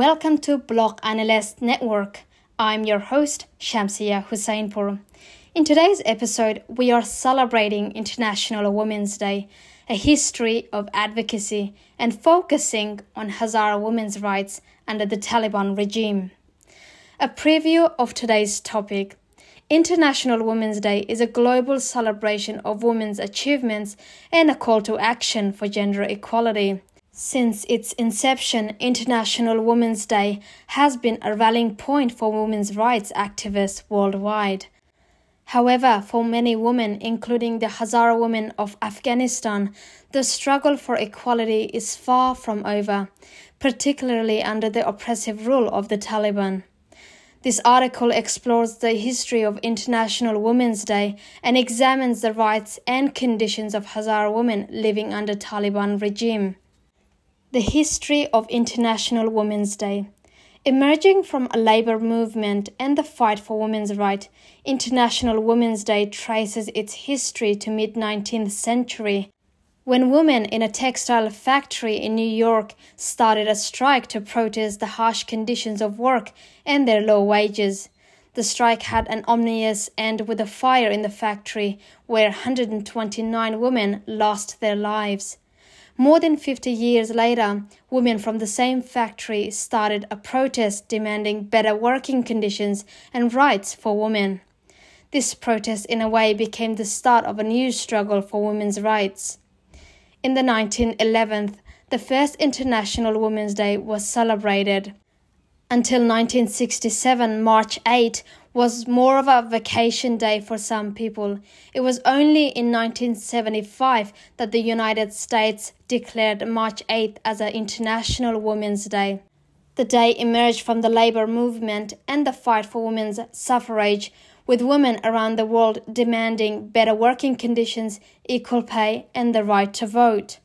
Welcome to Block Analyst Network. I'm your host, Shamsiya Hussainpoor. In today's episode, we are celebrating International Women's Day, a history of advocacy, and focusing on Hazara women's rights under the Taliban regime. A preview of today's topic. International Women's Day is a global celebration of women's achievements and a call to action for gender equality. Since its inception, International Women's Day has been a rallying point for women's rights activists worldwide. However, for many women, including the Hazara women of Afghanistan, the struggle for equality is far from over, particularly under the oppressive rule of the Taliban. This article explores the history of International Women's Day and examines the rights and conditions of Hazara women living under Taliban regime. The history of International Women's Day. Emerging from a labor movement and the fight for women's rights, International Women's Day traces its history to mid-19th century, when women in a textile factory in New York started a strike to protest the harsh conditions of work and their low wages. The strike had an ominous end with a fire in the factory where 129 women lost their lives. More than 50 years later, women from the same factory started a protest demanding better working conditions and rights for women. This protest, in a way, became the start of a new struggle for women's rights. In the 1911th, the first International Women's Day was celebrated. Until 1967, March 8 was more of a vacation day for some people. It was only in 1975 that the United States declared March 8 as an International Women's Day. The day emerged from the labor movement and the fight for women's suffrage, with women around the world demanding better working conditions, equal pay, and the right to vote.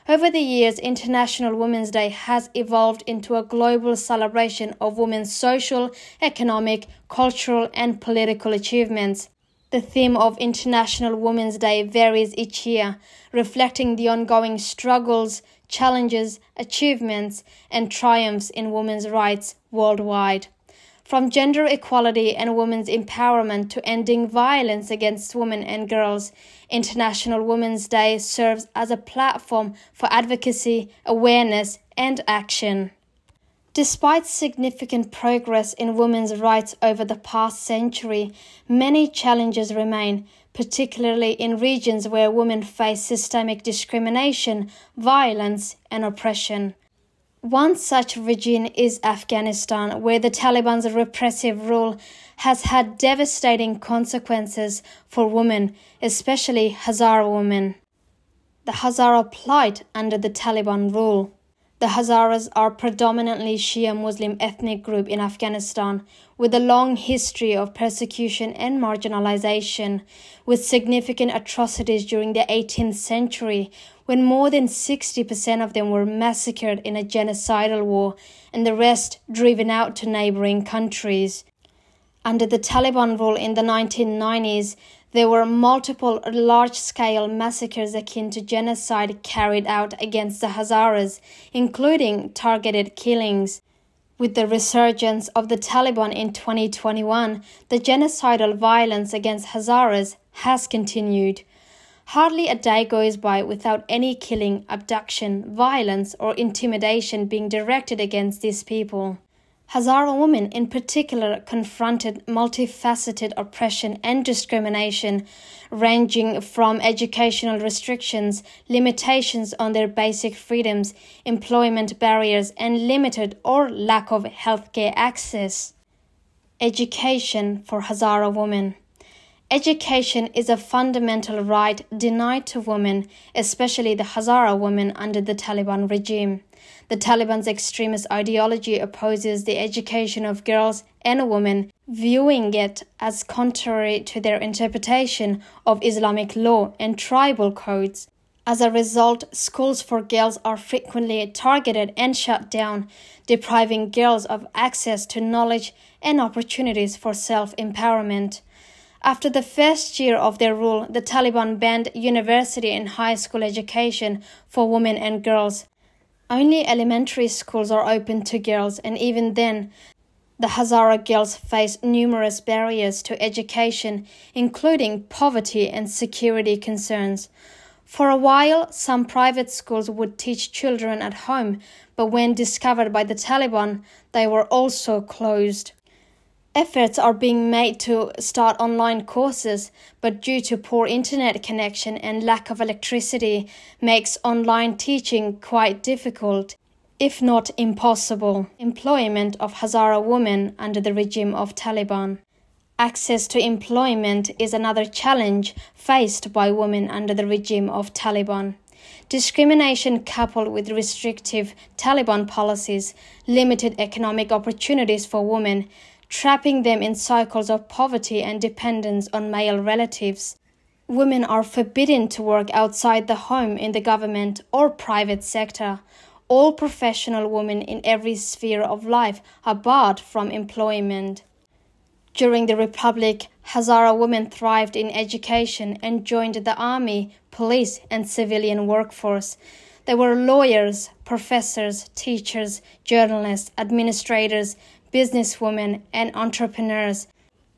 Over the years, International Women's Day has evolved into a global celebration of women's social, economic, cultural, and political achievements. The theme of International Women's Day varies each year, reflecting the ongoing struggles, challenges, achievements, and triumphs in women's rights worldwide. From gender equality and women's empowerment to ending violence against women and girls, International Women's Day serves as a platform for advocacy, awareness, and action. Despite significant progress in women's rights over the past century, many challenges remain, particularly in regions where women face systemic discrimination, violence, and oppression. One such region is Afghanistan, where the Taliban's repressive rule has had devastating consequences for women, especially Hazara women. The Hazara plight under the Taliban rule. The Hazaras are predominantly Shia Muslim ethnic group in Afghanistan, with a long history of persecution and marginalization, with significant atrocities during the 18th century, when more than 60% of them were massacred in a genocidal war and the rest driven out to neighboring countries. Under the Taliban rule in the 1990s, there were multiple large-scale massacres akin to genocide carried out against the Hazaras, including targeted killings. With the resurgence of the Taliban in 2021, the genocidal violence against Hazaras has continued. Hardly a day goes by without any killing, abduction, violence, or intimidation being directed against these people. Hazara women in particular confronted multifaceted oppression and discrimination, ranging from educational restrictions, limitations on their basic freedoms, employment barriers, and limited or lack of healthcare access. Education for Hazara women. Education is a fundamental right denied to women, especially the Hazara women under the Taliban regime. The Taliban's extremist ideology opposes the education of girls and women, viewing it as contrary to their interpretation of Islamic law and tribal codes. As a result, schools for girls are frequently targeted and shut down, depriving girls of access to knowledge and opportunities for self-empowerment. After the first year of their rule, the Taliban banned university and high school education for women and girls. Only elementary schools are open to girls, and even then, the Hazara girls face numerous barriers to education, including poverty and security concerns. For a while, some private schools would teach children at home, but when discovered by the Taliban, they were also closed. Efforts are being made to start online courses, but due to poor internet connection and lack of electricity, makes online teaching quite difficult, if not impossible. Employment of Hazara women under the regime of Taliban. Access to employment is another challenge faced by women under the regime of Taliban. Discrimination coupled with restrictive Taliban policies limited economic opportunities for women, trapping them in cycles of poverty and dependence on male relatives. Women are forbidden to work outside the home in the government or private sector. All professional women in every sphere of life are barred from employment. During the Republic, Hazara women thrived in education and joined the army, police, and civilian workforce. They were lawyers, professors, teachers, journalists, administrators, businesswomen, and entrepreneurs.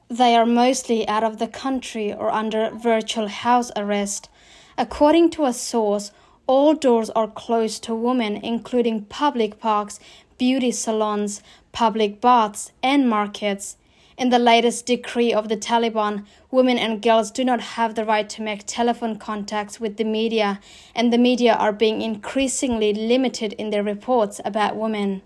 They are mostly out of the country or under virtual house arrest. According to a source, all doors are closed to women, including public parks, beauty salons, public baths, and markets. In the latest decree of the Taliban, women and girls do not have the right to make telephone contacts with the media, and the media are being increasingly limited in their reports about women.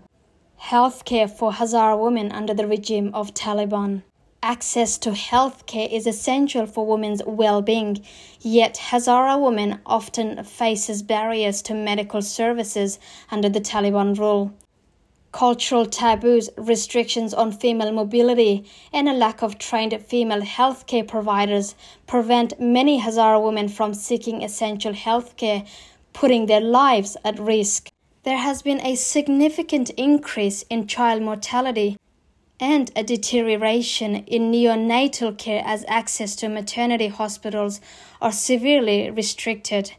Healthcare for Hazara women under the regime of Taliban. Access to healthcare is essential for women's well-being, yet Hazara women often faces barriers to medical services under the Taliban rule. Cultural taboos, restrictions on female mobility, and a lack of trained female healthcare providers prevent many Hazara women from seeking essential healthcare, putting their lives at risk. There has been a significant increase in child mortality and a deterioration in neonatal care as access to maternity hospitals are severely restricted.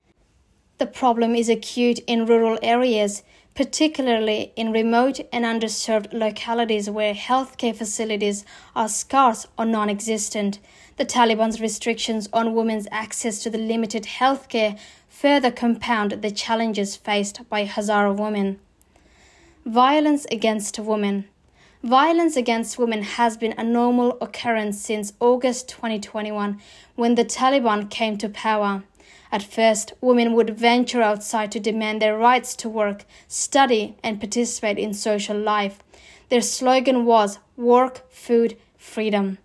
The problem is acute in rural areas, particularly in remote and underserved localities where healthcare facilities are scarce or non-existent. The Taliban's restrictions on women's access to the limited healthcare further compound the challenges faced by Hazara women. Violence against women. Violence against women has been a normal occurrence since August 2021, when the Taliban came to power. At first, women would venture outside to demand their rights to work, study, and participate in social life. Their slogan was "Work, Food, Freedom."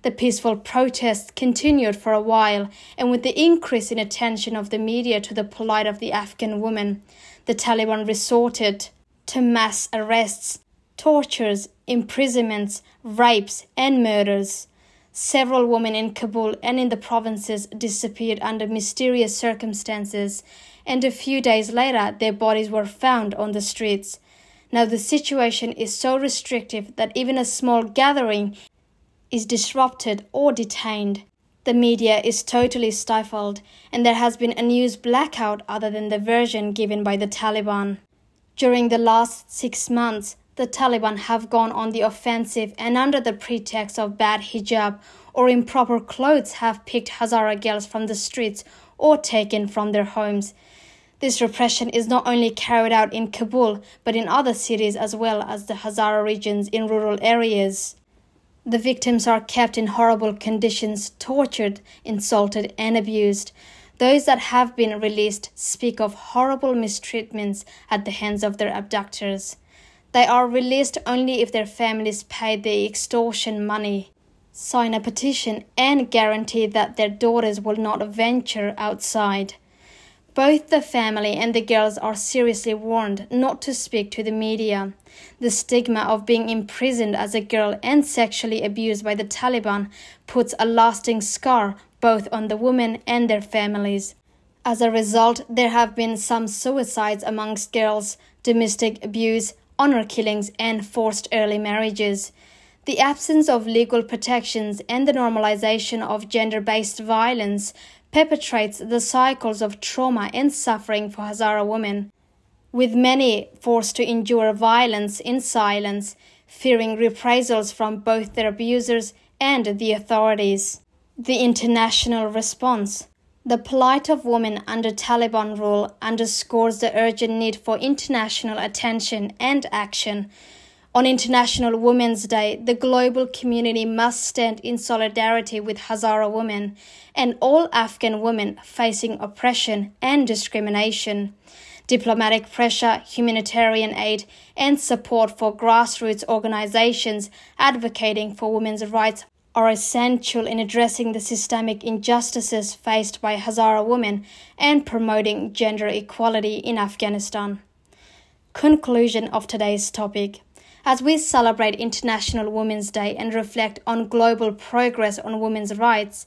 The peaceful protests continued for a while, and with the increase in attention of the media to the plight of the Afghan woman, the Taliban resorted to mass arrests, tortures, imprisonments, rapes, and murders. Several women in Kabul and in the provinces disappeared under mysterious circumstances, and a few days later their bodies were found on the streets. Now the situation is so restrictive that even a small gathering is disrupted or detained. The media is totally stifled, and there has been a news blackout other than the version given by the Taliban. During the last 6 months, the Taliban have gone on the offensive and under the pretext of bad hijab or improper clothes have picked Hazara girls from the streets or taken from their homes. This repression is not only carried out in Kabul but in other cities as well as the Hazara regions in rural areas. The victims are kept in horrible conditions, tortured, insulted, and abused. Those that have been released speak of horrible mistreatments at the hands of their abductors. They are released only if their families pay the extortion money, sign a petition, and guarantee that their daughters will not venture outside. Both the family and the girls are seriously warned not to speak to the media. The stigma of being imprisoned as a girl and sexually abused by the Taliban puts a lasting scar both on the women and their families. As a result, there have been some suicides amongst girls, domestic abuse, honor killings, and forced early marriages. The absence of legal protections and the normalization of gender-based violence perpetrates the cycles of trauma and suffering for Hazara women. with many forced to endure violence in silence, fearing reprisals from both their abusers and the authorities. The international response. The plight of women under Taliban rule underscores the urgent need for international attention and action. On International Women's Day, the global community must stand in solidarity with Hazara women and all Afghan women facing oppression and discrimination. Diplomatic pressure, humanitarian aid, and support for grassroots organizations advocating for women's rights are essential in addressing the systemic injustices faced by Hazara women and promoting gender equality in Afghanistan. Conclusion of today's topic. As we celebrate International Women's Day and reflect on global progress on women's rights,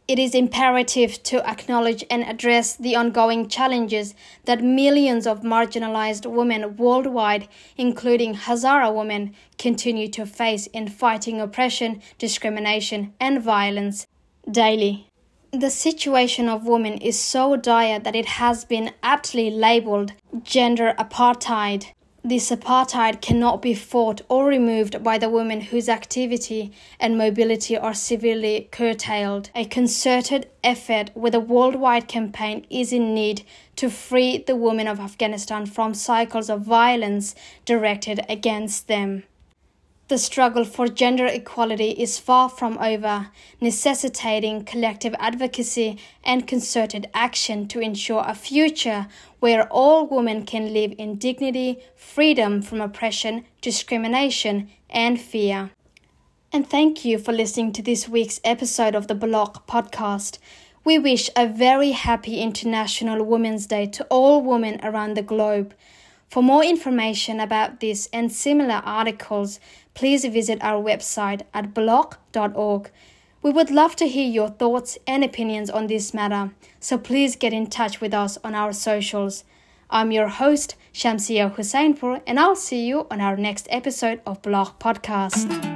it is imperative to acknowledge and address the ongoing challenges that millions of marginalized women worldwide, including Hazara women, continue to face in fighting oppression, discrimination, and violence daily. The situation of women is so dire that it has been aptly labeled gender apartheid. This apartheid cannot be fought or removed by the women whose activity and mobility are severely curtailed. A concerted effort with a worldwide campaign is in need to free the women of Afghanistan from cycles of violence directed against them. The struggle for gender equality is far from over, necessitating collective advocacy and concerted action to ensure a future where all women can live in dignity, freedom from oppression, discrimination, and fear. And thank you for listening to this week's episode of the Block podcast. We wish a very happy International Women's Day to all women around the globe. For more information about this and similar articles, please visit our website at block.org. We would love to hear your thoughts and opinions on this matter, so please get in touch with us on our socials. I'm your host, Shamsiya Hussainpoor, and I'll see you on our next episode of Block Podcast.